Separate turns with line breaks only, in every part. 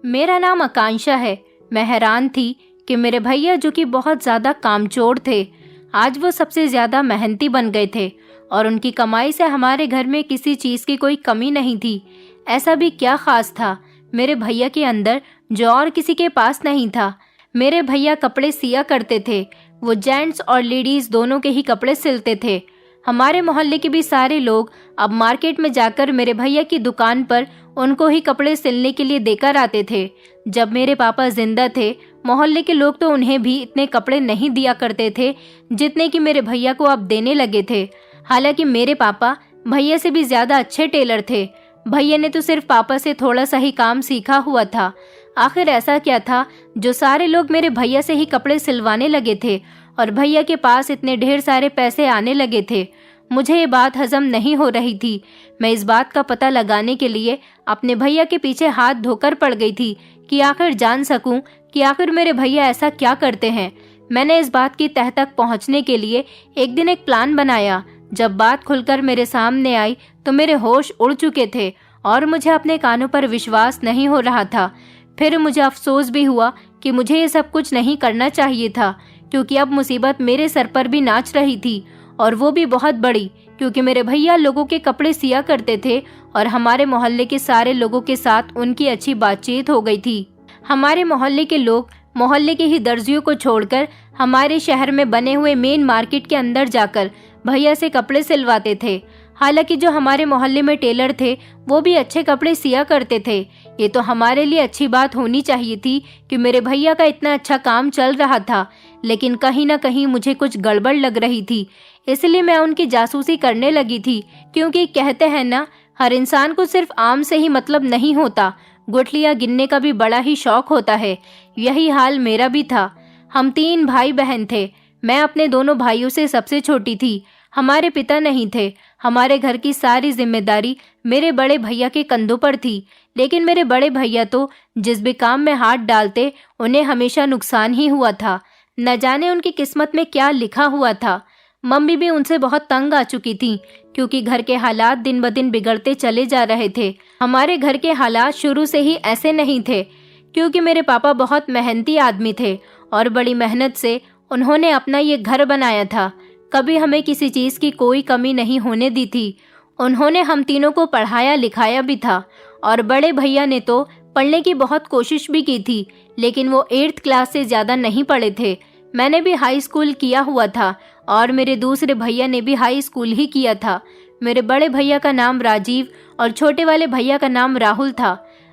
मेरा नाम आकांक्षा है। मैं हैरान थी कि मेरे भैया, जो कि बहुत ज़्यादा कामचोर थे, आज वो सबसे ज़्यादा मेहनती बन गए थे और उनकी कमाई से हमारे घर में किसी चीज़ की कोई कमी नहीं थी। ऐसा भी क्या खास था मेरे भैया के अंदर जो और किसी के पास नहीं था। मेरे भैया कपड़े सिया करते थे। वो जेंट्स और लेडीज़ दोनों के ही कपड़े सिलते थे। हमारे मोहल्ले के भी सारे लोग अब मार्केट में जाकर मेरे भैया की दुकान पर उनको ही कपड़े सिलने के लिए देकर आते थे। जब मेरे पापा जिंदा थे, मोहल्ले के लोग तो उन्हें भी इतने कपड़े नहीं दिया करते थे जितने कि मेरे भैया को अब देने लगे थे। हालांकि मेरे पापा भैया से भी ज़्यादा अच्छे टेलर थे। भैया ने तो सिर्फ पापा से थोड़ा सा ही काम सीखा हुआ था। आखिर ऐसा क्या था जो सारे लोग मेरे भैया से ही कपड़े सिलवाने लगे थे और भैया के पास इतने ढेर सारे पैसे आने लगे थे। मुझे ये बात हजम नहीं हो रही थी। मैं इस बात का पता लगाने के लिए अपने भैया के पीछे हाथ धोकर पड़ गई थी कि आखिर जान सकूं कि आखिर मेरे भैया ऐसा क्या करते हैं। मैंने इस बात की तह तक पहुंचने के लिए एक दिन एक प्लान बनाया। जब बात खुलकर मेरे सामने आई तो मेरे होश उड़ चुके थे और मुझे अपने कानों पर विश्वास नहीं हो रहा था। फिर मुझे अफसोस भी हुआ कि मुझे ये सब कुछ नहीं करना चाहिए था, क्योंकि अब मुसीबत मेरे सर पर भी नाच रही थी, और वो भी बहुत बड़ी, क्योंकि मेरे भैया लोगों के कपड़े सिया करते थे और हमारे मोहल्ले के सारे लोगों के साथ उनकी अच्छी बातचीत हो गई थी। हमारे मोहल्ले के लोग मोहल्ले के ही दर्जियों को छोड़कर हमारे शहर में बने हुए मेन मार्केट के अंदर जाकर भैया से कपड़े सिलवाते थे। हालांकि जो हमारे मोहल्ले में टेलर थे वो भी अच्छे कपड़े सिया करते थे। ये तो हमारे लिए अच्छी बात होनी चाहिए थी कि मेरे भैया का इतना अच्छा काम चल रहा था, लेकिन कहीं ना कहीं मुझे कुछ गड़बड़ लग रही थी। इसलिए मैं उनकी जासूसी करने लगी थी, क्योंकि कहते हैं ना, हर इंसान को सिर्फ आम से ही मतलब नहीं होता, गुठलियां गिनने का भी बड़ा ही शौक होता है। यही हाल मेरा भी था। हम 3 भाई बहन थे। मैं अपने दोनों भाइयों से सबसे छोटी थी। हमारे पिता नहीं थे। हमारे घर की सारी जिम्मेदारी मेरे बड़े भैया के कंधों पर थी, लेकिन मेरे बड़े भैया तो जिस भी काम में हाथ डालते उन्हें हमेशा नुकसान ही हुआ था। न जाने उनकी किस्मत में क्या लिखा हुआ था। मम्मी भी उनसे बहुत तंग आ चुकी थी, क्योंकि घर के हालात दिन ब दिन बिगड़ते चले जा रहे थे। हमारे घर के हालात शुरू से ही ऐसे नहीं थे, क्योंकि मेरे पापा बहुत मेहनती आदमी थे और बड़ी मेहनत से उन्होंने अपना ये घर बनाया था। कभी हमें किसी चीज़ की कोई कमी नहीं होने दी थी। उन्होंने हम तीनों को पढ़ाया लिखाया भी था, और बड़े भैया ने तो पढ़ने की बहुत कोशिश भी की थी, लेकिन वो 8th क्लास से ज़्यादा नहीं पढ़े थे। मैंने भी हाई स्कूल किया हुआ था और मेरे दूसरे भैया ने भी हाई स्कूल ही किया था। मेरे बड़े भैया का नाम राजीव और छोटे वाले भैया का नाम राहुल था।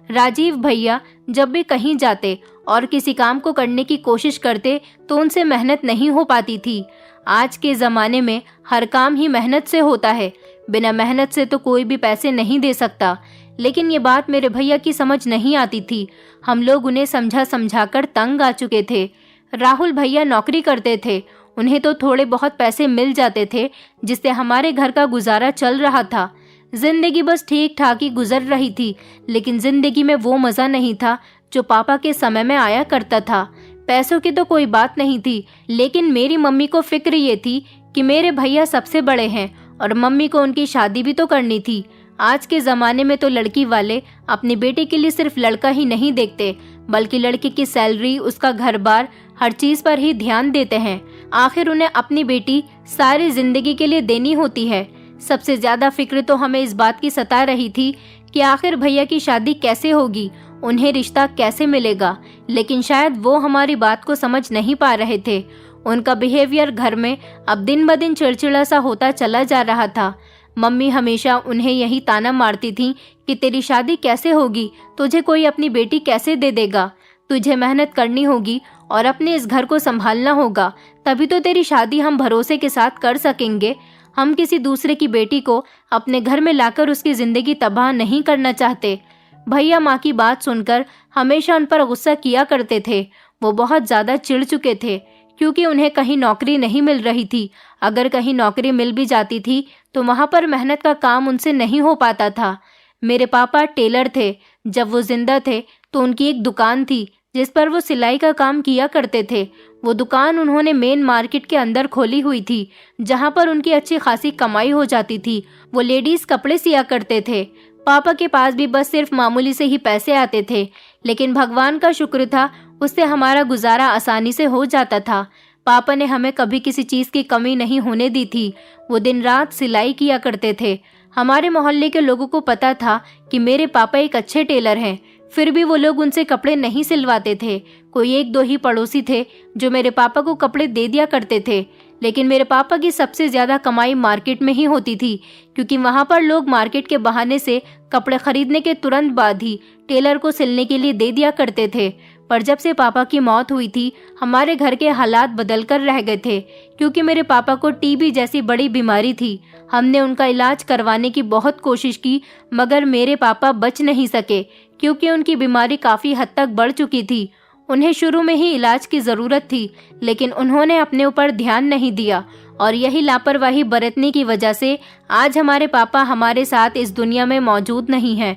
राजीव भैया जब भी कहीं जाते और किसी काम को करने की कोशिश करते तो उनसे मेहनत नहीं हो पाती थी। आज के ज़माने में हर काम ही मेहनत से होता है। बिना मेहनत से तो कोई भी पैसे नहीं दे सकता, लेकिन ये बात मेरे भैया की समझ नहीं आती थी। हम लोग उन्हें समझा कर तंग आ चुके थे। राहुल भैया नौकरी करते थे। उन्हें तो थोड़े बहुत पैसे मिल जाते थे, जिससे हमारे घर का गुजारा चल रहा था। जिंदगी बस ठीक ठाक ही गुजर रही थी, लेकिन जिंदगी में वो मज़ा नहीं था जो पापा के समय में आया करता था। पैसों की तो कोई बात नहीं थी, लेकिन मेरी मम्मी को फिक्र ये थी कि मेरे भैया सबसे बड़े हैं और मम्मी को उनकी शादी भी तो करनी थी। आज के ज़माने में तो लड़की वाले अपनी बेटी के लिए सिर्फ लड़का ही नहीं देखते, बल्कि लड़की की सैलरी, उसका घर बार, हर चीज़ पर ही ध्यान देते हैं। आखिर उन्हें अपनी बेटी सारी जिंदगी के लिए देनी होती है। सबसे ज़्यादा फिक्र तो हमें इस बात की सता रही थी कि आखिर भैया की शादी कैसे होगी, उन्हें रिश्ता कैसे मिलेगा, लेकिन शायद वो हमारी बात को समझ नहीं पा रहे थे। उनका बिहेवियर घर में अब दिन ब दिन चिड़चिड़ा सा होता चला जा रहा था। मम्मी हमेशा उन्हें यही ताना मारती थी कि तेरी शादी कैसे होगी, तुझे कोई अपनी बेटी कैसे दे देगा, तुझे मेहनत करनी होगी और अपने इस घर को संभालना होगा, तभी तो तेरी शादी हम भरोसे के साथ कर सकेंगे। हम किसी दूसरे की बेटी को अपने घर में लाकर उसकी ज़िंदगी तबाह नहीं करना चाहते। भैया माँ की बात सुनकर हमेशा उन पर गुस्सा किया करते थे। वो बहुत ज़्यादा चिढ़ चुके थे, क्योंकि उन्हें कहीं नौकरी नहीं मिल रही थी। अगर कहीं नौकरी मिल भी जाती थी तो वहाँ पर मेहनत का काम उनसे नहीं हो पाता था। मेरे पापा टेलर थे। जब वो जिंदा थे तो उनकी एक दुकान थी जिस पर वो सिलाई का काम किया करते थे। वो दुकान उन्होंने मेन मार्केट के अंदर खोली हुई थी, जहाँ पर उनकी अच्छी खासी कमाई हो जाती थी। वो लेडीज़ कपड़े सिया करते थे। पापा के पास भी बस सिर्फ मामूली से ही पैसे आते थे, लेकिन भगवान का शुक्र था, उससे हमारा गुजारा आसानी से हो जाता था। पापा ने हमें कभी किसी चीज़ की कमी नहीं होने दी थी। वो दिन रात सिलाई किया करते थे। हमारे मोहल्ले के लोगों को पता था कि मेरे पापा एक अच्छे टेलर हैं, फिर भी वो लोग उनसे कपड़े नहीं सिलवाते थे। कोई एक दो ही पड़ोसी थे जो मेरे पापा को कपड़े दे दिया करते थे, लेकिन मेरे पापा की सबसे ज़्यादा कमाई मार्केट में ही होती थी, क्योंकि वहाँ पर लोग मार्केट के बहाने से कपड़े खरीदने के तुरंत बाद ही टेलर को सिलने के लिए दे दिया करते थे। पर जब से पापा की मौत हुई थी, हमारे घर के हालात बदल कर रह गए थे, क्योंकि मेरे पापा को टीबी जैसी बड़ी बीमारी थी। हमने उनका इलाज करवाने की बहुत कोशिश की, मगर मेरे पापा बच नहीं सके, क्योंकि उनकी बीमारी काफ़ी हद तक बढ़ चुकी थी। उन्हें शुरू में ही इलाज की ज़रूरत थी, लेकिन उन्होंने अपने ऊपर ध्यान नहीं दिया, और यही लापरवाही बरतने की वजह से आज हमारे पापा हमारे साथ इस दुनिया में मौजूद नहीं हैं।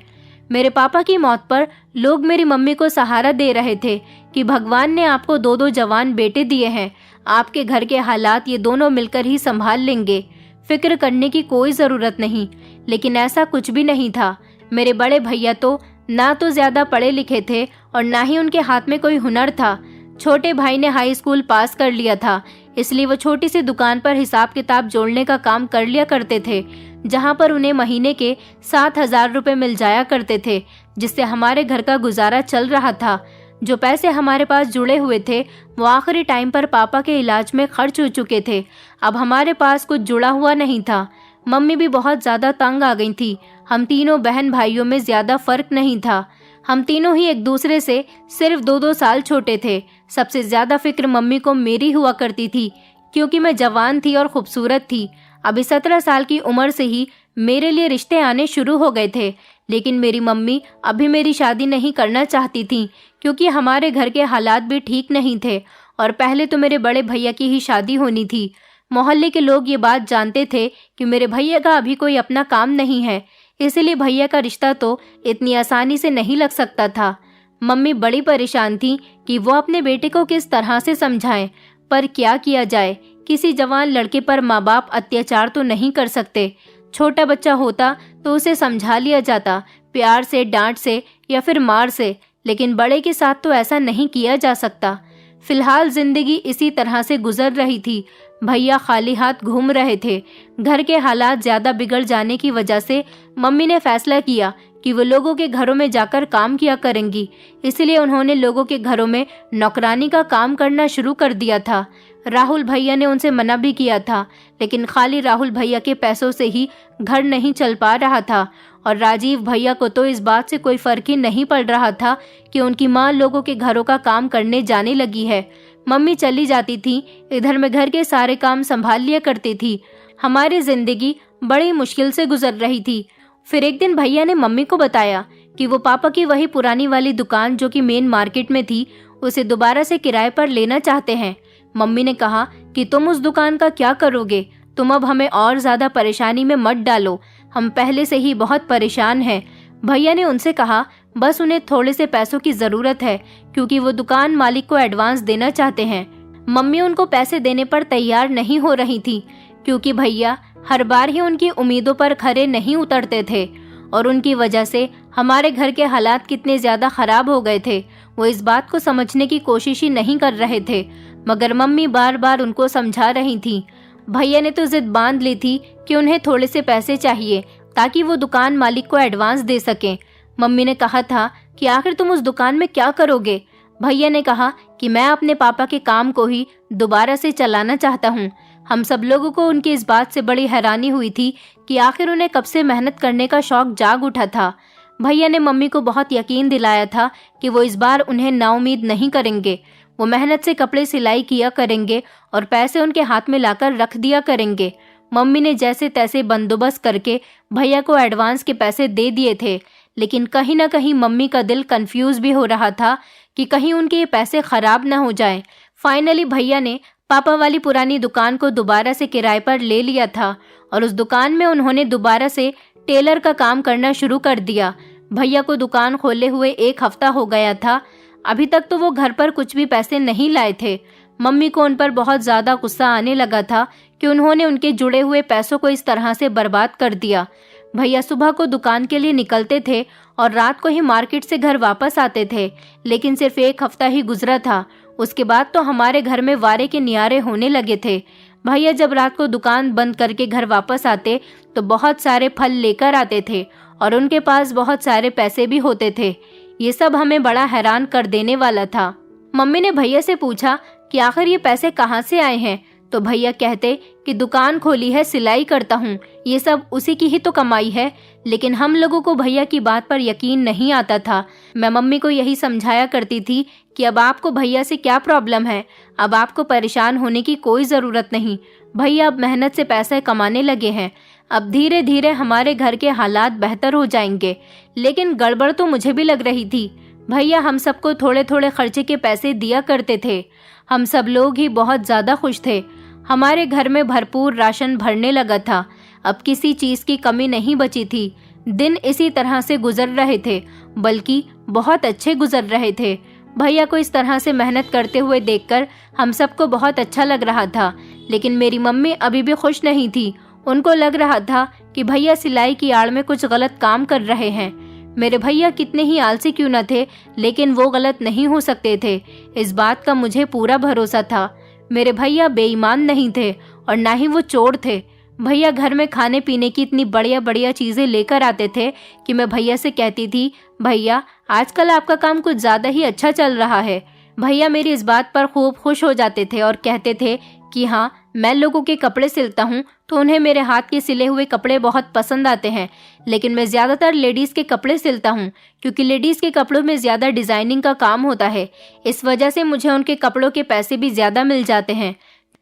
मेरे पापा की मौत पर लोग मेरी मम्मी को सहारा दे रहे थे कि भगवान ने आपको दो दो जवान बेटे दिए हैं, आपके घर के हालात ये दोनों मिलकर ही संभाल लेंगे, फिक्र करने की कोई ज़रूरत नहीं। लेकिन ऐसा कुछ भी नहीं था। मेरे बड़े भैया तो ना तो ज़्यादा पढ़े लिखे थे और ना ही उनके हाथ में कोई हुनर था। छोटे भाई ने हाई स्कूल पास कर लिया था, इसलिए वो छोटी सी दुकान पर हिसाब किताब जोड़ने का काम कर लिया करते थे, जहाँ पर उन्हें महीने के 7,000 रुपये मिल जाया करते थे, जिससे हमारे घर का गुजारा चल रहा था। जो पैसे हमारे पास जुड़े हुए थे वो आखिरी टाइम पर पापा के इलाज में खर्च हो चुके थे। अब हमारे पास कुछ जुड़ा हुआ नहीं था। मम्मी भी बहुत ज़्यादा तंग आ गई थी। हम तीनों बहन भाइयों में ज़्यादा फर्क नहीं था। हम तीनों ही एक दूसरे से सिर्फ 2-2 साल छोटे थे। सबसे ज़्यादा फिक्र मम्मी को मेरी हुआ करती थी, क्योंकि मैं जवान थी और खूबसूरत थी। अभी 17 साल की उम्र से ही मेरे लिए रिश्ते आने शुरू हो गए थे, लेकिन मेरी मम्मी अभी मेरी शादी नहीं करना चाहती थी, क्योंकि हमारे घर के हालात भी ठीक नहीं थे, और पहले तो मेरे बड़े भैया की ही शादी होनी थी। मोहल्ले के लोग ये बात जानते थे कि मेरे भैया का अभी कोई अपना काम नहीं है, इसलिए भैया का रिश्ता तो इतनी आसानी से नहीं लग सकता था। मम्मी बड़ी परेशान थी कि वो अपने बेटे को किस तरह से समझाएं, पर क्या किया जाए। किसी जवान लड़के पर माँ बाप अत्याचार तो नहीं कर सकते। छोटा बच्चा होता तो उसे समझा लिया जाता, प्यार से, डांट से या फिर मार से, लेकिन बड़े के साथ तो ऐसा नहीं किया जा सकता। फिलहाल जिंदगी इसी तरह से गुजर रही थी। भैया खाली हाथ घूम रहे थे। घर के हालात ज़्यादा बिगड़ जाने की वजह से मम्मी ने फैसला किया कि वो लोगों के घरों में जाकर काम किया करेंगी, इसलिए उन्होंने लोगों के घरों में नौकरानी का काम करना शुरू कर दिया था। राहुल भैया ने उनसे मना भी किया था, लेकिन खाली राहुल भैया के पैसों से ही घर नहीं चल पा रहा था, और राजीव भैया को तो इस बात से कोई फर्क ही नहीं पड़ रहा था कि उनकी माँ लोगों के घरों का काम करने जाने लगी है। मम्मी चली जाती थी, इधर मैं घर के सारे काम संभाल लिया करती थी। हमारी जिंदगी बड़ी मुश्किल से गुजर रही थी। फिर एक दिन भैया ने मम्मी को बताया कि वो पापा की वही पुरानी वाली दुकान जो कि मेन मार्केट में थी, उसे दोबारा से किराए पर लेना चाहते हैं। मम्मी ने कहा कि तुम उस दुकान का क्या करोगे, तुम अब हमें और ज़्यादा परेशानी में मत डालो, हम पहले से ही बहुत परेशान हैं। भैया ने उनसे कहा बस उन्हें थोड़े से पैसों की ज़रूरत है, क्योंकि वो दुकान मालिक को एडवांस देना चाहते हैं। मम्मी उनको पैसे देने पर तैयार नहीं हो रही थी, क्योंकि भैया हर बार ही उनकी उम्मीदों पर खरे नहीं उतरते थे, और उनकी वजह से हमारे घर के हालात कितने ज़्यादा ख़राब हो गए थे वो इस बात को समझने की कोशिश ही नहीं कर रहे थे। मगर मम्मी बार बार उनको समझा रही थी। भैया ने तो जिद बांध ली थी कि उन्हें थोड़े से पैसे चाहिए ताकि वो दुकान मालिक को एडवांस दे सकें। मम्मी ने कहा था कि आखिर तुम उस दुकान में क्या करोगे। भैया ने कहा कि मैं अपने पापा के काम को ही दोबारा से चलाना चाहता हूँ। हम सब लोगों को उनकी इस बात से बड़ी हैरानी हुई थी कि आखिर उन्हें कब से मेहनत करने का शौक जाग उठा था। भैया ने मम्मी को बहुत यकीन दिलाया था कि वो इस बार उन्हें नाउम्मीद नहीं करेंगे। वो मेहनत से कपड़े सिलाई किया करेंगे और पैसे उनके हाथ में लाकर रख दिया करेंगे। मम्मी ने जैसे तैसे बंदोबस्त करके भैया को एडवांस के पैसे दे दिए थे, लेकिन कहीं ना कहीं मम्मी का दिल कंफ्यूज भी हो रहा था कि कहीं उनके ये पैसे खराब ना हो जाएं। फाइनली भैया ने पापा वाली पुरानी दुकान को दोबारा से किराए पर ले लिया था, और उस दुकान में उन्होंने दोबारा से टेलर का काम करना शुरू कर दिया। भैया को दुकान खोले हुए 1 हफ्ता हो गया था। अभी तक तो वो घर पर कुछ भी पैसे नहीं लाए थे। मम्मी को उन पर बहुत ज़्यादा गुस्सा आने लगा था कि उन्होंने उनके जुड़े हुए पैसों को इस तरह से बर्बाद कर दिया। भैया सुबह को दुकान के लिए निकलते थे और रात को ही मार्केट से घर वापस आते थे, लेकिन सिर्फ 1 हफ्ता ही गुजरा था। उसके बाद तो हमारे घर में वारे के नियारे होने लगे थे। भैया जब रात को दुकान बंद करके घर वापस आते तो बहुत सारे फल लेकर आते थे और उनके पास बहुत सारे पैसे भी होते थे। ये सब हमें बड़ा हैरान कर देने वाला था। मम्मी ने भैया से पूछा कि आखिर ये पैसे कहाँ से आए हैं, तो भैया कहते कि दुकान खोली है, सिलाई करता हूँ, ये सब उसी की ही तो कमाई है। लेकिन हम लोगों को भैया की बात पर यकीन नहीं आता था। मैं मम्मी को यही समझाया करती थी कि अब आपको भैया से क्या प्रॉब्लम है, अब आपको परेशान होने की कोई ज़रूरत नहीं। भैया अब मेहनत से पैसे कमाने लगे हैं, अब धीरे धीरे हमारे घर के हालात बेहतर हो जाएंगे। लेकिन गड़बड़ तो मुझे भी लग रही थी। भैया हम सबको थोड़े थोड़े खर्चे के पैसे दिया करते थे। हम सब लोग ही बहुत ज़्यादा खुश थे। हमारे घर में भरपूर राशन भरने लगा था। अब किसी चीज़ की कमी नहीं बची थी। दिन इसी तरह से गुजर रहे थे, बल्कि बहुत अच्छे गुजर रहे थे। भैया को इस तरह से मेहनत करते हुए देखकर हम सबको बहुत अच्छा लग रहा था। लेकिन मेरी मम्मी अभी भी खुश नहीं थी। उनको लग रहा था कि भैया सिलाई की आड़ में कुछ गलत काम कर रहे हैं। मेरे भैया कितने ही आलसी क्यों न थे, लेकिन वो गलत नहीं हो सकते थे, इस बात का मुझे पूरा भरोसा था। मेरे भैया बेईमान नहीं थे और ना ही वो चोर थे। भैया घर में खाने पीने की इतनी बढ़िया बढ़िया चीज़ें लेकर आते थे कि मैं भैया से कहती थी, भैया आजकल आपका काम कुछ ज़्यादा ही अच्छा चल रहा है। भैया मेरी इस बात पर खूब खुश हो जाते थे और कहते थे कि हाँ, मैं लोगों के कपड़े सिलता हूँ तो उन्हें मेरे हाथ के सिले हुए कपड़े बहुत पसंद आते हैं। लेकिन मैं ज़्यादातर लेडीज़ के कपड़े सिलता हूँ, क्योंकि लेडीज़ के कपड़ों में ज़्यादा डिज़ाइनिंग का काम होता है। इस वजह से मुझे उनके कपड़ों के पैसे भी ज़्यादा मिल जाते हैं।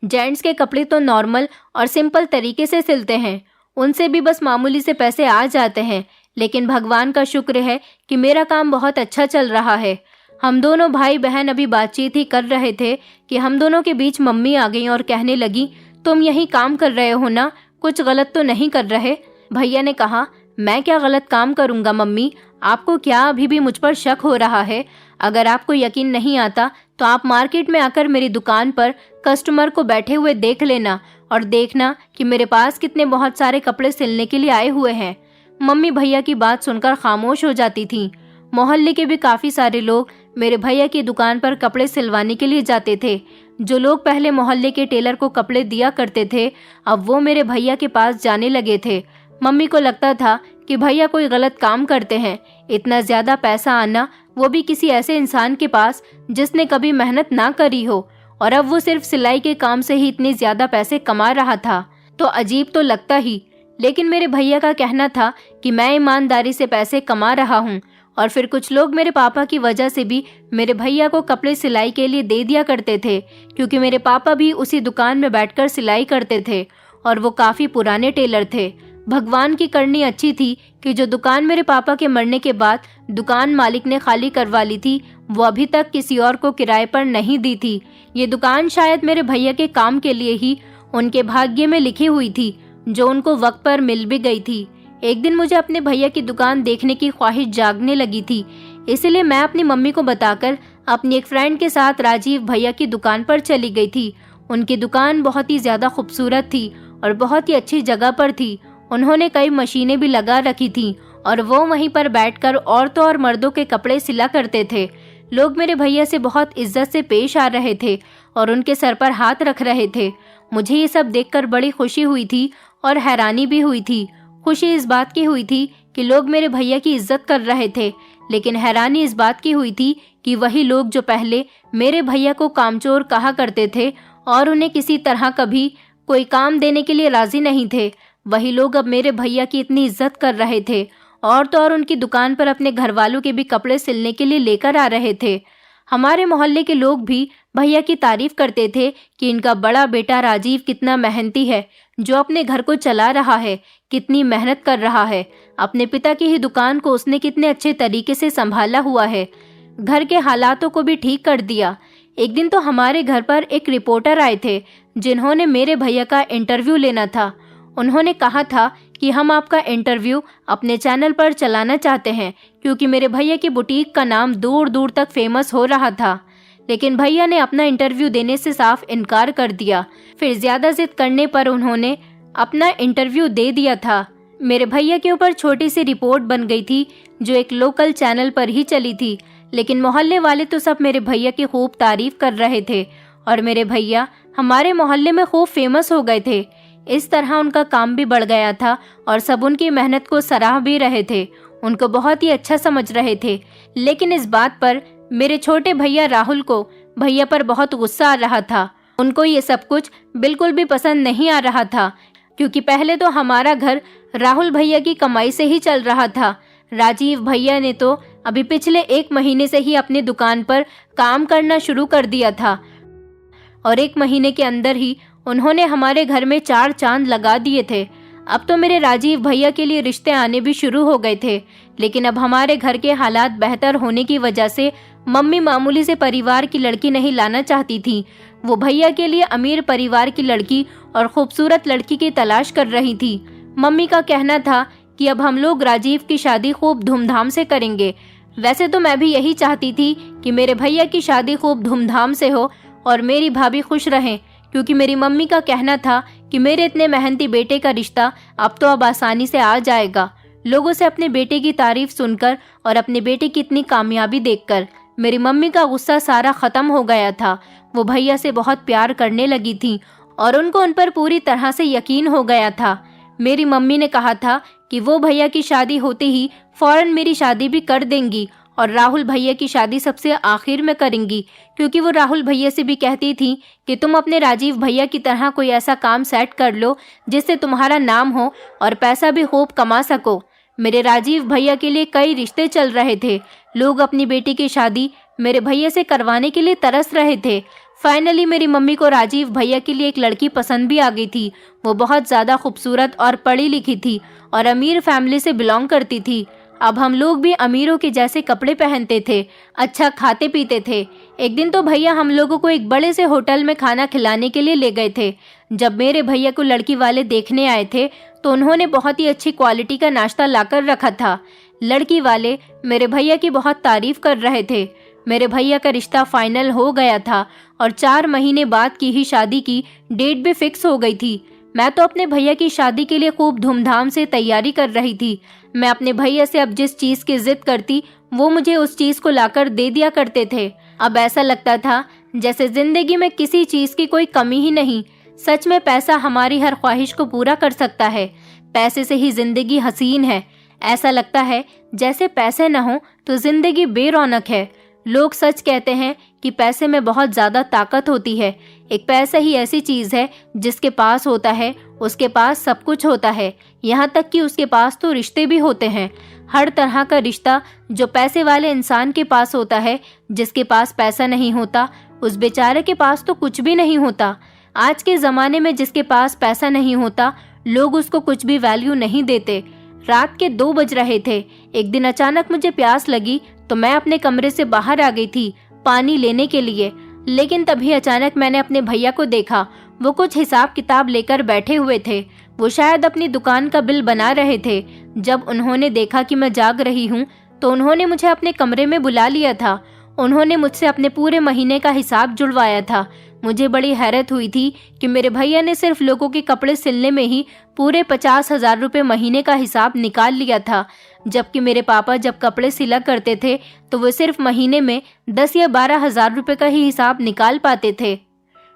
जेंट्स के कपड़े तो नॉर्मल और सिंपल तरीके से सिलते हैं, उनसे भी बस मामूली से पैसे आ जाते हैं। लेकिन भगवान का शुक्र है कि मेरा काम बहुत अच्छा चल रहा है। हम दोनों भाई बहन अभी बातचीत ही कर रहे थे कि हम दोनों के बीच मम्मी आ गई और कहने लगी, तुम यही काम कर रहे हो ना, कुछ गलत तो नहीं कर रहे। भैया ने कहा, मैं क्या गलत काम करूँगा मम्मी, आपको क्या अभी भी मुझ पर शक हो रहा है? अगर आपको यकीन नहीं आता तो आप मार्केट में आकर मेरी दुकान पर कस्टमर को बैठे हुए देख लेना और देखना कि मेरे पास कितने बहुत सारे कपड़े सिलने के लिए आए हुए हैं। मम्मी भैया की बात सुनकर खामोश हो जाती थी। मोहल्ले के भी काफ़ी सारे लोग मेरे भैया की दुकान पर कपड़े सिलवाने के लिए जाते थे। जो लोग पहले मोहल्ले के टेलर को कपड़े दिया करते थे, अब वो मेरे भैया के पास जाने लगे थे। मम्मी को लगता था कि भैया कोई गलत काम करते हैं। इतना ज़्यादा पैसा आना, वो भी किसी ऐसे इंसान के पास जिसने कभी मेहनत ना करी हो, और अब वो सिर्फ सिलाई के काम से ही इतने ज़्यादा पैसे कमा रहा था, तो अजीब तो लगता ही। लेकिन मेरे भैया का कहना था कि मैं ईमानदारी से पैसे कमा रहा हूँ। और फिर कुछ लोग मेरे पापा की वजह से भी मेरे भैया को कपड़े सिलाई के लिए दे दिया करते थे, क्योंकि मेरे पापा भी उसी दुकान में बैठकर सिलाई करते थे और वो काफ़ी पुराने टेलर थे। भगवान की करनी अच्छी थी कि जो दुकान मेरे पापा के मरने के बाद दुकान मालिक ने खाली करवा ली थी, वो अभी तक किसी और को किराए पर नहीं दी थी। ये दुकान शायद मेरे भैया के काम के लिए ही उनके भाग्य में लिखी हुई थी, जो उनको वक्त पर मिल भी गई थी। एक दिन मुझे अपने भैया की दुकान देखने की ख्वाहिश जागने लगी थी, इसलिए मैं अपनी मम्मी को बताकर अपनी एक फ्रेंड के साथ राजीव भैया की दुकान पर चली गई थी। उनकी दुकान बहुत ही ज़्यादा खूबसूरत थी और बहुत ही अच्छी जगह पर थी। उन्होंने कई मशीनें भी लगा रखी थी और वो वहीं पर बैठकर औरतों और मर्दों के कपड़े सिला करते थे। लोग मेरे भैया से बहुत इज्जत से पेश आ रहे थे और उनके सर पर हाथ रख रहे थे। मुझे ये सब देखकर बड़ी खुशी हुई थी और हैरानी भी हुई थी। खुशी इस बात की हुई थी कि लोग मेरे भैया की इज्जत कर रहे थे, लेकिन हैरानी इस बात की हुई थी कि वही लोग जो पहले मेरे भैया को कामचोर कहा करते थे और उन्हें किसी तरह कभी कोई काम देने के लिए राजी नहीं थे, वही लोग अब मेरे भैया की इतनी इज्जत कर रहे थे और तो और उनकी दुकान पर अपने घर वालों के भी कपड़े सिलने के लिए लेकर आ रहे थे। हमारे मोहल्ले के लोग भी भैया की तारीफ करते थे कि इनका बड़ा बेटा राजीव कितना मेहनती है, जो अपने घर को चला रहा है, कितनी मेहनत कर रहा है। अपने पिता की ही दुकान को उसने कितने अच्छे तरीके से संभाला हुआ है, घर के हालातों को भी ठीक कर दिया। एक दिन तो हमारे घर पर एक रिपोर्टर आए थे जिन्होंने मेरे भैया का इंटरव्यू लेना था। उन्होंने कहा था कि हम आपका इंटरव्यू अपने चैनल पर चलाना चाहते हैं, क्योंकि मेरे भैया की बुटीक का नाम दूर दूर तक फेमस हो रहा था। लेकिन भैया ने अपना इंटरव्यू देने से साफ इनकार कर दिया। फिर ज़्यादा जिद करने पर उन्होंने अपना इंटरव्यू दे दिया था। मेरे भैया के ऊपर छोटी सी रिपोर्ट बन गई थी जो एक लोकल चैनल पर ही चली थी, लेकिन मोहल्ले वाले तो सब मेरे भैया की खूब तारीफ कर रहे थे और मेरे भैया हमारे मोहल्ले में खूब फेमस हो गए थे। इस तरह उनका काम भी बढ़ गया था और सब उनकी मेहनत को सराह भी रहे थे, उनको बहुत ही अच्छा समझ रहे थे। लेकिन इस बात पर मेरे छोटे भैया राहुल को भैया पर बहुत गुस्सा आ रहा था। उनको ये सब कुछ बिल्कुल भी पसंद नहीं आ रहा था, क्योंकि पहले तो हमारा घर राहुल भैया की कमाई से ही चल रहा था। राजीव भैया ने तो अभी पिछले 1 महीने से ही अपनी दुकान पर काम करना शुरू कर दिया था और 1 महीने के अंदर ही उन्होंने हमारे घर में 4 चांद लगा दिए थे। अब तो मेरे राजीव भैया के लिए रिश्ते आने भी शुरू हो गए थे, लेकिन अब हमारे घर के हालात बेहतर होने की वजह से मम्मी मामूली से परिवार की लड़की नहीं लाना चाहती थी। वो भैया के लिए अमीर परिवार की लड़की और खूबसूरत लड़की की तलाश कर रही थी। मम्मी का कहना था कि अब हम लोग राजीव की शादी खूब धूमधाम से करेंगे। वैसे तो मैं भी यही चाहती थी कि मेरे भैया की शादी खूब धूमधाम से हो और मेरी भाभी खुश रहें, क्योंकि मेरी मम्मी का कहना था कि मेरे इतने मेहनती बेटे का रिश्ता अब आसानी से आ जाएगा। लोगों से अपने बेटे की तारीफ सुनकर और अपने बेटे की इतनी कामयाबी देखकर मेरी मम्मी का गुस्सा सारा खत्म हो गया था। वो भैया से बहुत प्यार करने लगी थी और उनको उन पर पूरी तरह से यकीन हो गया था। मेरी मम्मी ने कहा था कि वो भैया की शादी होते ही फौरन मेरी शादी भी कर देंगी और राहुल भैया की शादी सबसे आखिर में करेंगी, क्योंकि वो राहुल भैया से भी कहती थी कि तुम अपने राजीव भैया की तरह कोई ऐसा काम सेट कर लो जिससे तुम्हारा नाम हो और पैसा भी खूब कमा सको। मेरे राजीव भैया के लिए कई रिश्ते चल रहे थे। लोग अपनी बेटी की शादी मेरे भैया से करवाने के लिए तरस रहे थे। फाइनली मेरी मम्मी को राजीव भैया के लिए एक लड़की पसंद भी आ गई थी। वो बहुत ज़्यादा खूबसूरत और पढ़ी लिखी थी और अमीर फैमिली से बिलोंग करती थी। अब हम लोग भी अमीरों के जैसे कपड़े पहनते थे, अच्छा खाते पीते थे। एक दिन तो भैया हम लोगों को एक बड़े से होटल में खाना खिलाने के लिए ले गए थे। जब मेरे भैया को लड़की वाले देखने आए थे तो उन्होंने बहुत ही अच्छी क्वालिटी का नाश्ता लाकर रखा था। लड़की वाले मेरे भैया की बहुत तारीफ कर रहे थे। मेरे भैया का रिश्ता फाइनल हो गया था और 4 महीने बाद की ही शादी की डेट भी फिक्स हो गई थी। मैं तो अपने भैया की शादी के लिए खूब धूमधाम से तैयारी कर रही थी। मैं अपने भैया से अब जिस चीज़ की जिद करती वो मुझे उस चीज़ को लाकर दे दिया करते थे। अब ऐसा लगता था जैसे जिंदगी में किसी चीज़ की कोई कमी ही नहीं। सच में पैसा हमारी हर ख्वाहिश को पूरा कर सकता है। पैसे से ही जिंदगी हसीन है। ऐसा लगता है जैसे पैसे न हो तो जिंदगी बेरौनक है। लोग सच कहते हैं कि पैसे में बहुत ज़्यादा ताकत होती है। एक पैसा ही ऐसी चीज़ है जिसके पास होता है उसके पास सब कुछ होता है, यहाँ तक कि उसके पास तो रिश्ते भी होते हैं। हर तरह का रिश्ता जो पैसे वाले इंसान के पास होता है, जिसके पास पैसा नहीं होता उस बेचारे के पास तो कुछ भी नहीं होता। आज के ज़माने में जिसके पास पैसा नहीं होता लोग उसको कुछ भी वैल्यू नहीं देते। रात के 2 बज रहे थे। एक दिन अचानक मुझे प्यास लगी तो मैं अपने कमरे से बाहर आ गई थी पानी लेने के लिए। लेकिन तभी अचानक मैंने अपने भैया को देखा। वो कुछ हिसाब किताब लेकर बैठे हुए थे। वो शायद अपनी दुकान का बिल बना रहे थे। जब उन्होंने देखा कि मैं जाग रही हूँ तो उन्होंने मुझे अपने कमरे में बुला लिया था। उन्होंने मुझसे अपने पूरे महीने का हिसाब जुड़वाया था। मुझे बड़ी हैरत हुई थी कि मेरे भैया ने सिर्फ लोगों के कपड़े सिलने में ही पूरे 50,000 रुपये महीने का हिसाब निकाल लिया था, जबकि मेरे पापा जब कपड़े सिला करते थे तो वो सिर्फ महीने में 10 या 12,000 रुपये का ही हिसाब निकाल पाते थे।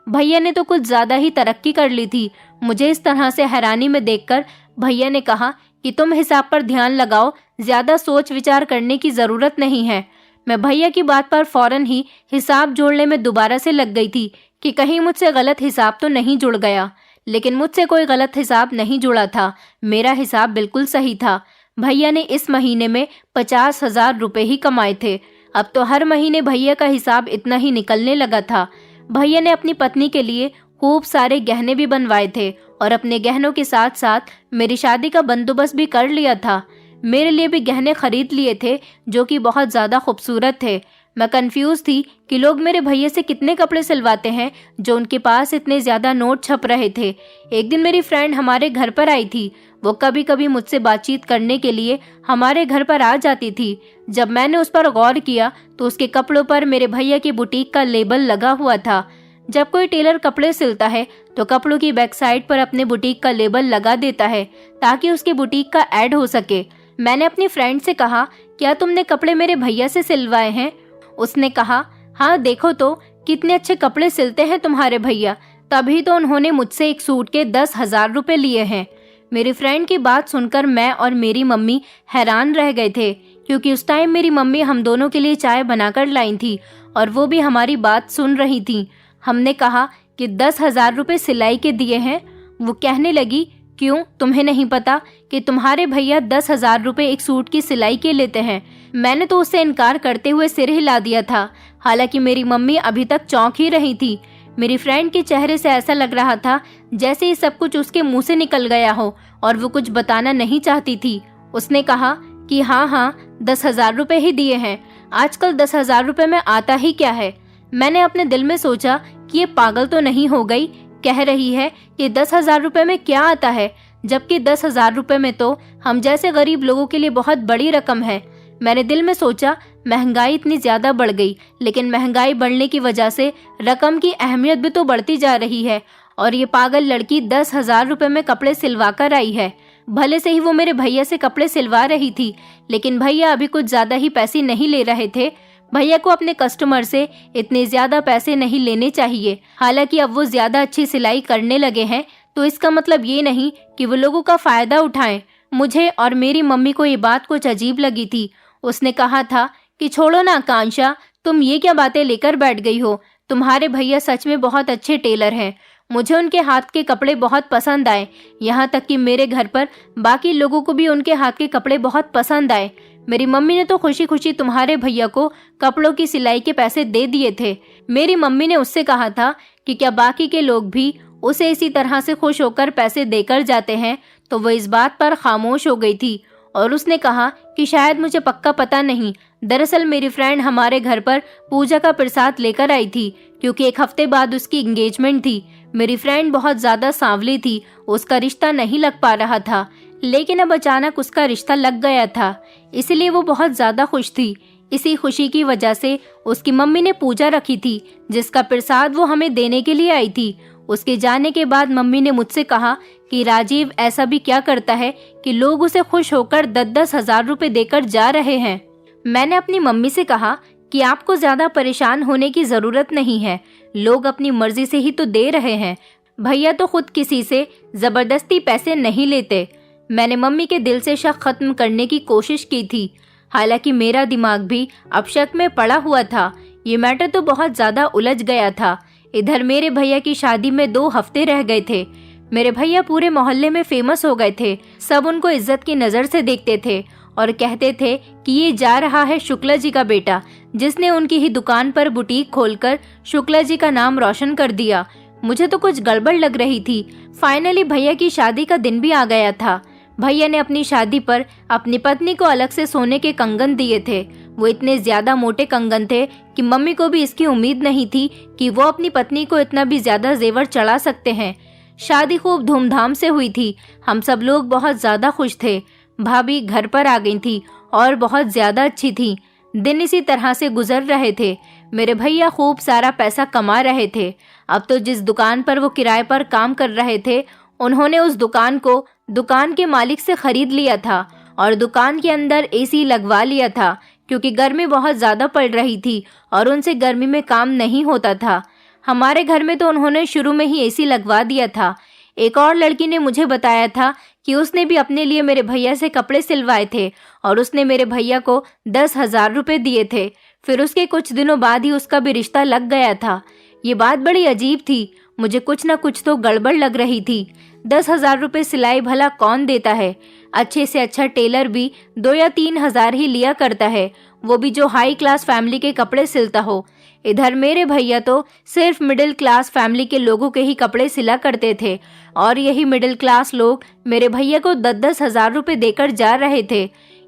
भैया ने तो कुछ ज़्यादा ही तरक्की कर ली थी। मुझे इस तरह से हैरानी में देखकर भैया ने कहा कि तुम हिसाब पर ध्यान लगाओ, ज़्यादा सोच विचार करने की ज़रूरत नहीं है। मैं भैया की बात पर फौरन ही हिसाब जोड़ने में दोबारा से लग गई थी कि कहीं मुझसे गलत हिसाब तो नहीं जुड़ गया। लेकिन मुझसे कोई गलत हिसाब नहीं जुड़ा था। मेरा हिसाब बिल्कुल सही था। भैया ने इस महीने में 50,000 रुपये ही कमाए थे। अब तो हर महीने भैया का हिसाब इतना ही निकलने लगा था। भैया ने अपनी पत्नी के लिए खूब सारे गहने भी बनवाए थे और अपने गहनों के साथ साथ मेरी शादी का बंदोबस्त भी कर लिया था। मेरे लिए भी गहने खरीद लिए थे जो कि बहुत ज़्यादा खूबसूरत थे। मैं कंफ्यूज थी कि लोग मेरे भैया से कितने कपड़े सिलवाते हैं जो उनके पास इतने ज़्यादा नोट छप रहे थे। एक दिन मेरी फ्रेंड हमारे घर पर आई थी। वो कभी कभी मुझसे बातचीत करने के लिए हमारे घर पर आ जाती थी। जब मैंने उस पर गौर किया तो उसके कपड़ों पर मेरे भैया की बुटीक का लेबल लगा हुआ था। जब कोई टेलर कपड़े सिलता है तो कपड़ों की बैक साइड पर अपने बुटीक का लेबल लगा देता है ताकि उसके बुटीक का ऐड हो सके। मैंने अपनी फ्रेंड से कहा, क्या तुमने कपड़े मेरे भैया से सिलवाए हैं? उसने कहा, हाँ देखो तो कितने अच्छे कपड़े सिलते हैं तुम्हारे भैया, तभी तो उन्होंने मुझसे एक सूट के 10,000 रुपए लिए हैं। मेरी फ्रेंड की बात सुनकर मैं और मेरी मम्मी हैरान रह गए थे, क्योंकि उस टाइम मेरी मम्मी हम दोनों के लिए चाय बनाकर लाई थी और वो भी हमारी बात सुन रही थी। हमने कहा कि 10,000 रुपए सिलाई के दिए हैं। वो कहने लगी, क्यों, तुम्हें नहीं पता कि तुम्हारे भैया 10,000 रुपए एक सूट की सिलाई के लेते हैं? मैंने तो उससे इनकार करते हुए सिर हिला दिया था। हालांकि मेरी मम्मी अभी तक चौंक ही रही थी। मेरी फ्रेंड के चेहरे से ऐसा लग रहा था जैसे ये सब कुछ उसके मुंह से निकल गया हो और वो कुछ बताना नहीं चाहती थी। उसने कहा कि हाँ 10,000 रुपए ही दिए हैं। आजकल 10,000 रुपए में आता ही क्या है? मैंने अपने दिल में सोचा कि ये पागल तो नहीं हो गई, कह रही है कि 10,000 रुपए में क्या आता है, जबकि 10,000 रुपए में तो हम जैसे गरीब लोगों के लिए बहुत बड़ी रकम है। मैंने दिल में सोचा, महंगाई इतनी ज्यादा बढ़ गई, लेकिन महंगाई बढ़ने की वजह से रकम की अहमियत भी तो बढ़ती जा रही है और ये पागल लड़की 10,000 रुपए में कपड़े सिलवा कर आई है। भले से ही वो मेरे भैया से कपड़े सिलवा रही थी, लेकिन भैया अभी कुछ ज्यादा ही पैसे नहीं ले रहे थे। भैया को अपने कस्टमर से इतने ज्यादा पैसे नहीं लेने चाहिए। हालांकि अब वो ज्यादा अच्छी सिलाई करने लगे हैं, तो इसका मतलब ये नहीं कि वो लोगों का फायदा उठाएं। मुझे और मेरी मम्मी को ये बात कुछ अजीब लगी थी। उसने कहा था कि छोड़ो ना आकांक्षा, तुम ये क्या बातें लेकर बैठ गई हो? तुम्हारे भैया सच में बहुत अच्छे टेलर हैं। मुझे उनके हाथ के कपड़े बहुत पसंद आए, यहाँ तक कि मेरे घर पर बाकी लोगों को भी उनके हाथ के कपड़े बहुत पसंद आए। मेरी मम्मी ने तो खुशी खुशी तुम्हारे भैया को कपड़ों की सिलाई के पैसे दे दिए थे। मेरी मम्मी ने उससे कहा था कि क्या बाकी के लोग भी उसे इसी तरह से खुश होकर पैसे देकर जाते हैं, तो वो इस बात पर खामोश हो गई थी और उसने कहा कि शायद मुझे पक्का पता नहीं। दरअसल मेरी फ्रेंड हमारे घर पर पूजा का प्रसाद लेकर आई थी, क्योंकि एक हफ्ते बाद उसकी एंगेजमेंट थी। मेरी फ्रेंड बहुत ज्यादा सांवली थी, उसका रिश्ता नहीं लग पा रहा था, लेकिन अब अचानक उसका रिश्ता लग गया था, इसलिए वो बहुत ज्यादा खुश थी। इसी खुशी की वजह से उसकी मम्मी ने पूजा रखी थी, जिसका प्रसाद वो हमें देने के लिए आई थी। उसके जाने के बाद मम्मी ने मुझसे कहा कि राजीव ऐसा भी क्या करता है कि लोग उसे खुश होकर 10-10 हजार रुपए देकर जा रहे हैं। मैंने अपनी मम्मी से कहा कि आपको ज्यादा परेशान होने की जरूरत नहीं है, लोग अपनी मर्जी से ही तो दे रहे हैं। भैया तो खुद किसी से जबरदस्ती पैसे नहीं लेते। मैंने मम्मी के दिल से शक खत्म करने की कोशिश की थी। हालांकि मेरा दिमाग भी अब शक में पड़ा हुआ था। ये मैटर तो बहुत ज्यादा उलझ गया था। इधर मेरे भैया की शादी में 2 हफ्ते रह गए थे। मेरे भैया पूरे मोहल्ले में फेमस हो गए थे। सब उनको इज्जत की नजर से देखते थे और कहते थे कि ये जा रहा है शुक्ला जी का बेटा, जिसने उनकी ही दुकान पर बुटीक खोलकर शुक्ला जी का नाम रोशन कर दिया। मुझे तो कुछ गड़बड़ लग रही थी। फाइनली भैया की शादी का दिन भी आ गया था। भैया ने अपनी शादी पर अपनी पत्नी को अलग से सोने के कंगन दिए थे। वो इतने ज्यादा मोटे कंगन थे कि मम्मी को भी इसकी उम्मीद नहीं थी कि वो अपनी पत्नी को इतना भी ज्यादा जेवर चढ़ा सकते हैं। शादी खूब धूमधाम से हुई थी। हम सब लोग बहुत ज्यादा खुश थे। भाभी घर पर आ गई थी और बहुत ज्यादा अच्छी थी। दिन इसी तरह से गुजर रहे थे। मेरे भैया खूब सारा पैसा कमा रहे थे। अब तो जिस दुकान पर वो किराए पर काम कर रहे थे, उन्होंने उस दुकान को दुकान के मालिक से खरीद लिया था और दुकान के अंदर एसी लगवा लिया था, क्योंकि गर्मी बहुत ज्यादा पड़ रही थी और उनसे गर्मी में काम नहीं होता था। हमारे घर में तो उन्होंने शुरू में ही एसी लगवा दिया था। एक और लड़की ने मुझे बताया था कि उसने भी अपने लिए मेरे भैया से कपड़े सिलवाए थे और उसने मेरे भैया को 10,000 रुपए दिए थे। फिर उसके कुछ दिनों बाद ही उसका भी रिश्ता लग गया था। ये बात बड़ी अजीब थी। मुझे कुछ न कुछ तो गड़बड़ लग रही थी। 10,000 रुपए सिलाई भला कौन देता है? अच्छे से अच्छा टेलर भी 2 या 3 हजार ही लिया करता है, वो भी जो हाई क्लास फैमिली के कपड़े सिलता हो। इधर मेरे भैया तो सिर्फ मिडिल क्लास फैमिली के लोगों के ही कपड़े सिला करते थे और यही मिडिल क्लास लोग मेरे भैया को 10-10 हजार रुपए देकर जा रहे थे।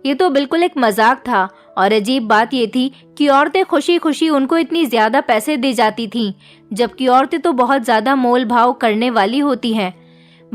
ये तो बिल्कुल एक मजाक था। और अजीब बात ये थी कि औरतें खुशी खुशी उनको इतनी ज्यादा पैसे दे जाती थीं, जबकि औरतें तो बहुत ज्यादा मोल भाव करने वाली होती हैं।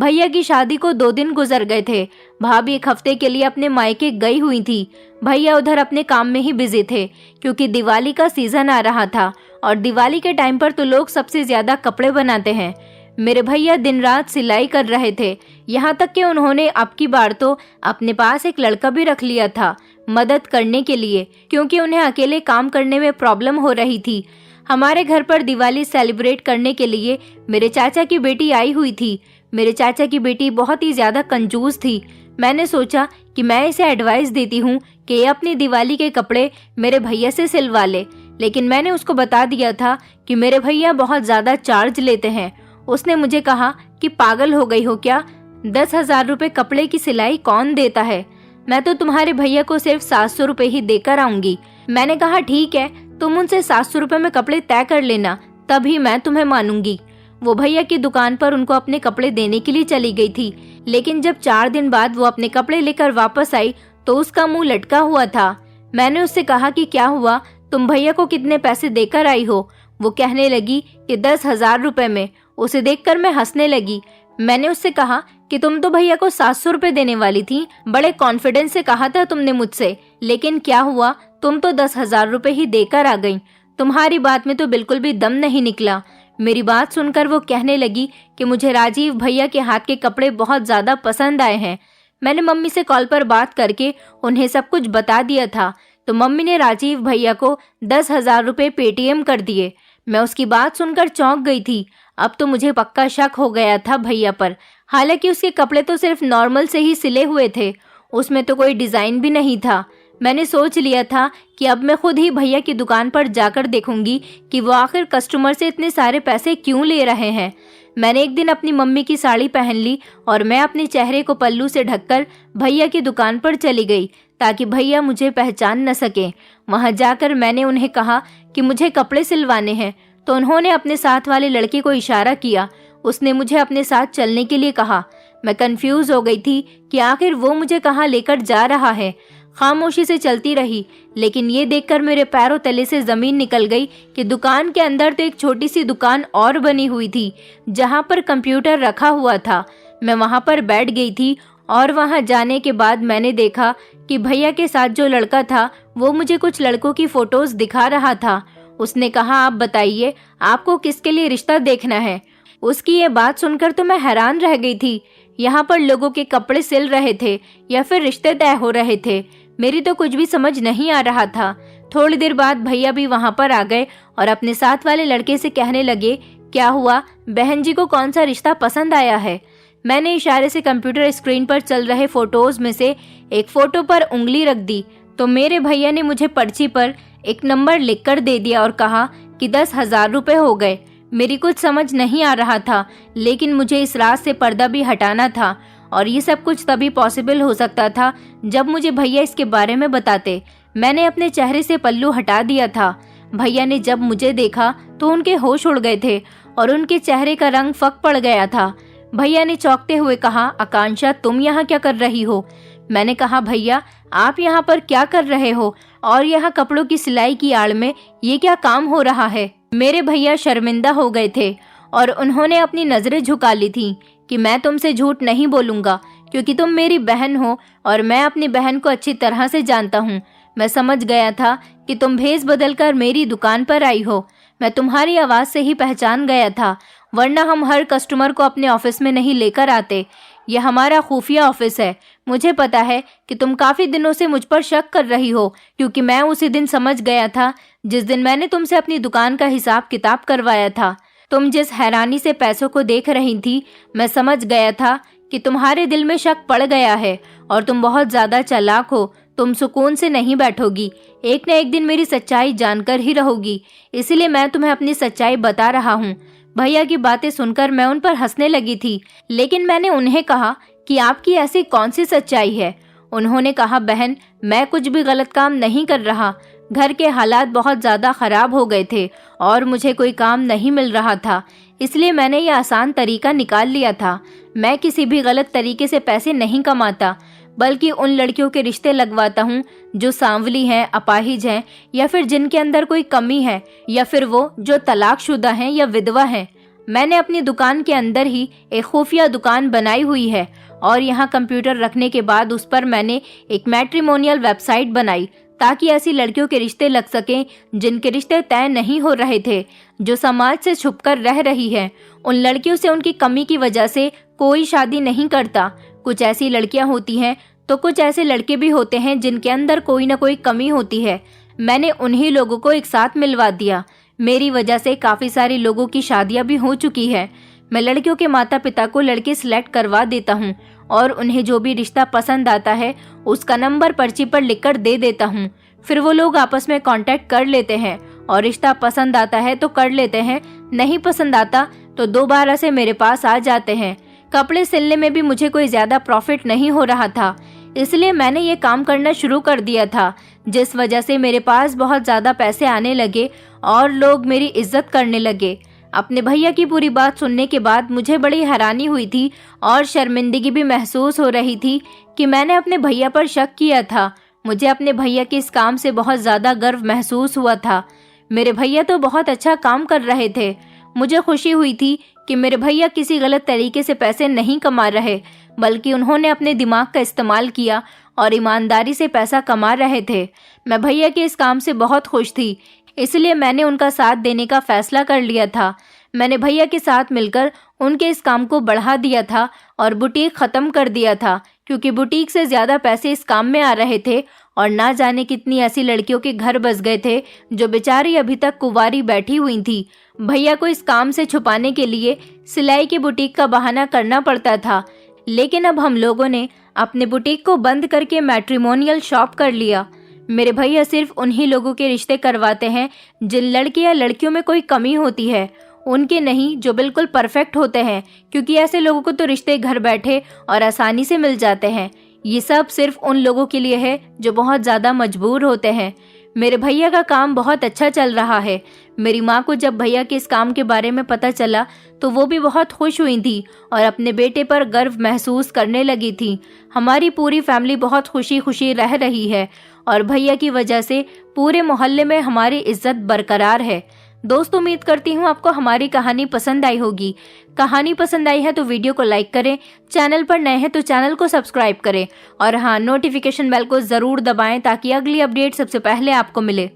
भैया की शादी को 2 दिन गुजर गए थे। भाभी 1 हफ्ते के लिए अपने मायके गई हुई थी। भैया उधर अपने काम में ही बिजी थे क्योंकि दिवाली का सीजन आ रहा था और दिवाली के टाइम पर तो लोग सबसे ज्यादा कपड़े बनाते हैं। मेरे भैया दिन रात सिलाई कर रहे थे, यहाँ तक कि उन्होंने अब की बार तो अपने पास एक लड़का भी रख लिया था मदद करने के लिए, क्योंकि उन्हें अकेले काम करने में प्रॉब्लम हो रही थी। हमारे घर पर दिवाली सेलिब्रेट करने के लिए मेरे चाचा की बेटी आई हुई थी। मेरे चाचा की बेटी बहुत ही ज्यादा कंजूस थी। मैंने सोचा कि मैं इसे एडवाइस देती हूँ कि ये अपनी दिवाली के कपड़े मेरे भैया से सिलवा ले, लेकिन मैंने उसको बता दिया था कि मेरे भैया बहुत ज्यादा चार्ज लेते हैं। उसने मुझे कहा कि पागल हो गई हो क्या, 10,000 रुपए कपड़े की सिलाई कौन देता है? मैं तो तुम्हारे भैया को सिर्फ 700 रुपए ही देकर आऊंगी। मैंने कहा ठीक है, तुम उनसे 700 रुपए में कपड़े तय कर लेना, तभी मैं तुम्हें मानूंगी। वो भैया की दुकान पर उनको अपने कपड़े देने के लिए चली गई थी, लेकिन जब 4 दिन बाद वो अपने कपड़े लेकर वापस आई तो उसका मुंह लटका हुआ था। मैंने उससे कहा कि क्या हुआ, तुम भैया को कितने पैसे देकर आई हो? वो कहने लगी कि 10,000 रुपए में। उसे देखकर मैं हंसने लगी। मैंने उससे कहा कि तुम तो भैया को 700 रुपए देने वाली थी, बड़े कॉन्फिडेंस से कहा था तुमने मुझसे, लेकिन क्या हुआ, तुम तो 10,000 रुपए ही देकर आ गई। तुम्हारी बात में तो बिल्कुल भी दम नहीं निकला। मेरी बात सुनकर वो कहने लगी कि मुझे राजीव भैया के हाथ के कपड़े बहुत ज्यादा पसंद आए हैं। मैंने मम्मी से कॉल पर बात करके उन्हें सब कुछ बता दिया था, तो मम्मी ने राजीव भैया को 10,000 रुपए पेटीएम कर दिए। मैं उसकी बात सुनकर चौंक गई थी। अब तो मुझे पक्का शक हो गया था भैया पर। हालांकि उसके कपड़े तो सिर्फ नॉर्मल से ही सिले हुए थे, उसमें तो कोई डिजाइन भी नहीं था। मैंने सोच लिया था कि अब मैं खुद ही भैया की दुकान पर जाकर देखूंगी कि वो आखिर कस्टमर से इतने सारे पैसे क्यों ले रहे हैं। मैंने एक दिन अपनी मम्मी की साड़ी पहन ली और मैं अपने चेहरे को पल्लू से ढककर भैया की दुकान पर चली गई ताकि भैया मुझे पहचान न सके। वहां जाकर मैंने उन्हें कहा कि मुझे कपड़े सिलवाने हैं, तो उन्होंने अपने साथ वाले लड़के को इशारा किया। उसने मुझे अपने साथ चलने के लिए कहा। मैं कंफ्यूज हो गई थी कि आखिर वो मुझे कहाँ लेकर जा रहा है। खामोशी से चलती रही, लेकिन ये देखकर मेरे पैरों तले से जमीन निकल गई कि दुकान के अंदर तो एक छोटी सी दुकान और बनी हुई थी जहाँ पर कंप्यूटर रखा हुआ था। मैं वहाँ पर बैठ गई थी और वहाँ जाने के बाद मैंने देखा कि भैया के साथ जो लड़का था वो मुझे कुछ लड़कों की फोटोज दिखा रहा था। उसने कहा, आप बताइए आपको किसके लिए रिश्ता देखना है? उसकी ये बात सुनकर तो मैं हैरान रह गई थी। यहाँ पर लोगों के कपड़े सिल रहे थे या फिर रिश्ते तय हो रहे थे, मेरी तो कुछ भी समझ नहीं आ रहा था। थोड़ी देर बाद भैया भी वहाँ पर आ गए और अपने साथ वाले लड़के से कहने लगे, क्या हुआ, बहन जी को कौन सा रिश्ता पसंद आया है? मैंने इशारे से कंप्यूटर स्क्रीन पर चल रहे फोटोज में से एक फोटो पर उंगली रख दी तो मेरे भैया ने मुझे पर्ची पर एक नंबर लिखकर दे दिया और कहा कि 10,000 रुपए हो गए। मेरी कुछ समझ नहीं आ रहा था, लेकिन मुझे इस रात से पर्दा भी हटाना था और ये सब कुछ तभी पॉसिबल हो सकता था जब मुझे भैया इसके बारे में बताते। मैंने अपने चेहरे से पल्लू हटा दिया था। भैया ने जब मुझे देखा तो उनके होश उड़ गए थे और उनके चेहरे का रंग फक पड़ गया था। भैया ने चौंकते हुए कहा, आकांक्षा तुम यहाँ क्या कर रही हो? मैंने कहा, भैया आप यहाँ पर क्या कर रहे हो और यहाँ कपड़ों की सिलाई की आड़ में ये क्या काम हो रहा है? मेरे भैया शर्मिंदा हो गए थे और उन्होंने अपनी नजरें झुका ली थी कि मैं तुमसे झूठ नहीं बोलूंगा क्योंकि तुम मेरी बहन हो और मैं अपनी बहन को अच्छी तरह से जानता हूँ। मैं समझ गया था कि तुम भेस बदल कर मेरी दुकान पर आई हो। मैं तुम्हारी आवाज से ही पहचान गया था, वरना हम हर कस्टमर को अपने ऑफिस में नहीं लेकर आते। यह हमारा खुफिया ऑफिस है। मुझे पता है कि तुम काफी दिनों से मुझ पर शक कर रही हो, क्योंकि मैं उसी दिन समझ गया था जिस दिन मैंने तुमसे अपनी दुकान का हिसाब किताब करवाया था। तुम जिस हैरानी से पैसों को देख रही थी, मैं समझ गया था कि तुम्हारे दिल में शक पड़ गया है और तुम बहुत ज्यादा चालाक हो। तुम सुकून से नहीं बैठोगी, एक न एक दिन मेरी सच्चाई जानकर ही रहोगी। इसीलिए मैं तुम्हें अपनी सच्चाई बता रहा हूँ। भैया की बातें सुनकर मैं उन पर हंसने लगी थी, लेकिन मैंने उन्हें कहा कि आपकी ऐसी कौन सी सच्चाई है? उन्होंने कहा, बहन मैं कुछ भी गलत काम नहीं कर रहा। घर के हालात बहुत ज्यादा खराब हो गए थे और मुझे कोई काम नहीं मिल रहा था, इसलिए मैंने ये आसान तरीका निकाल लिया था। मैं किसी भी गलत तरीके से पैसे नहीं कमाता, बल्कि उन लड़कियों के रिश्ते लगवाता हूँ जो सांवली हैं, अपाहिज हैं, या फिर जिनके अंदर कोई कमी है, या फिर वो जो तलाकशुदा हैं या विधवा हैं। मैंने अपनी दुकान के अंदर ही एक खुफिया दुकान बनाई हुई है और यहाँ कंप्यूटर रखने के बाद उस पर मैंने एक मैट्रिमोनियल वेबसाइट बनाई ताकि ऐसी लड़कियों के रिश्ते लग सकें जिनके रिश्ते तय नहीं हो रहे थे, जो समाज से छुपकर रह रही हैं। उन लड़कियों से उनकी कमी की वजह से कोई शादी नहीं करता। कुछ ऐसी लड़कियां होती हैं तो कुछ ऐसे लड़के भी होते हैं जिनके अंदर कोई ना कोई कमी होती है। मैंने उन्हीं लोगों को एक साथ मिलवा दिया। मेरी वजह से काफ़ी सारे लोगों की शादियां भी हो चुकी है। मैं लड़कियों के माता पिता को लड़के सिलेक्ट करवा देता हूँ और उन्हें जो भी रिश्ता पसंद आता है उसका नंबर पर्ची पर लिखकर दे देता हूँ। फिर वो लोग आपस में कांटेक्ट कर लेते हैं और रिश्ता पसंद आता है तो कर लेते हैं, नहीं पसंद आता तो दोबारा से मेरे पास आ जाते हैं। कपड़े सिलने में भी मुझे कोई ज़्यादा प्रॉफिट नहीं हो रहा था, इसलिए मैंने ये काम करना शुरू कर दिया था, जिस वजह से मेरे पास बहुत ज़्यादा पैसे आने लगे और लोग मेरी इज्जत करने लगे। अपने भैया की पूरी बात सुनने के बाद मुझे बड़ी हैरानी हुई थी और शर्मिंदगी भी महसूस हो रही थी कि मैंने अपने भैया पर शक किया था। मुझे अपने भैया के इस काम से बहुत ज़्यादा गर्व महसूस हुआ था। मेरे भैया तो बहुत अच्छा काम कर रहे थे। मुझे खुशी हुई थी कि मेरे भैया किसी गलत तरीके से पैसे नहीं कमा रहे, बल्कि उन्होंने अपने दिमाग का इस्तेमाल किया और ईमानदारी से पैसा कमा रहे थे। मैं भैया के इस काम से बहुत खुश थी, इसलिए मैंने उनका साथ देने का फैसला कर लिया था। मैंने भैया के साथ मिलकर उनके इस काम को बढ़ा दिया था और बुटीक ख़त्म कर दिया था, क्योंकि बुटीक से ज़्यादा पैसे इस काम में आ रहे थे और ना जाने कितनी ऐसी लड़कियों के घर बस गए थे जो बेचारी अभी तक कुंवारी बैठी हुई थी। भैया को इस काम से छुपाने के लिए सिलाई की बुटीक का बहाना करना पड़ता था, लेकिन अब हम लोगों ने अपने बुटीक को बंद करके मैट्रिमोनियल शॉप कर लिया। मेरे भैया सिर्फ उन्हीं लोगों के रिश्ते करवाते हैं जिन लड़के या लड़कियों में कोई कमी होती है, उनके नहीं जो बिल्कुल परफेक्ट होते हैं, क्योंकि ऐसे लोगों को तो रिश्ते घर बैठे और आसानी से मिल जाते हैं। ये सब सिर्फ उन लोगों के लिए है जो बहुत ज़्यादा मजबूर होते हैं। मेरे भैया का काम बहुत अच्छा चल रहा है। मेरी माँ को जब भैया के इस काम के बारे में पता चला तो वो भी बहुत खुश हुई थी और अपने बेटे पर गर्व महसूस करने लगी थी। हमारी पूरी फैमिली बहुत खुशी खुशी रह रही है और भैया की वजह से पूरे मोहल्ले में हमारी इज्जत बरकरार है। दोस्तों, उम्मीद करती हूँ आपको हमारी कहानी पसंद आई होगी। कहानी पसंद आई है तो वीडियो को लाइक करें, चैनल पर नए हैं तो चैनल को सब्सक्राइब करें और हाँ, नोटिफिकेशन बेल को ज़रूर दबाएं ताकि अगली अपडेट सबसे पहले आपको मिले।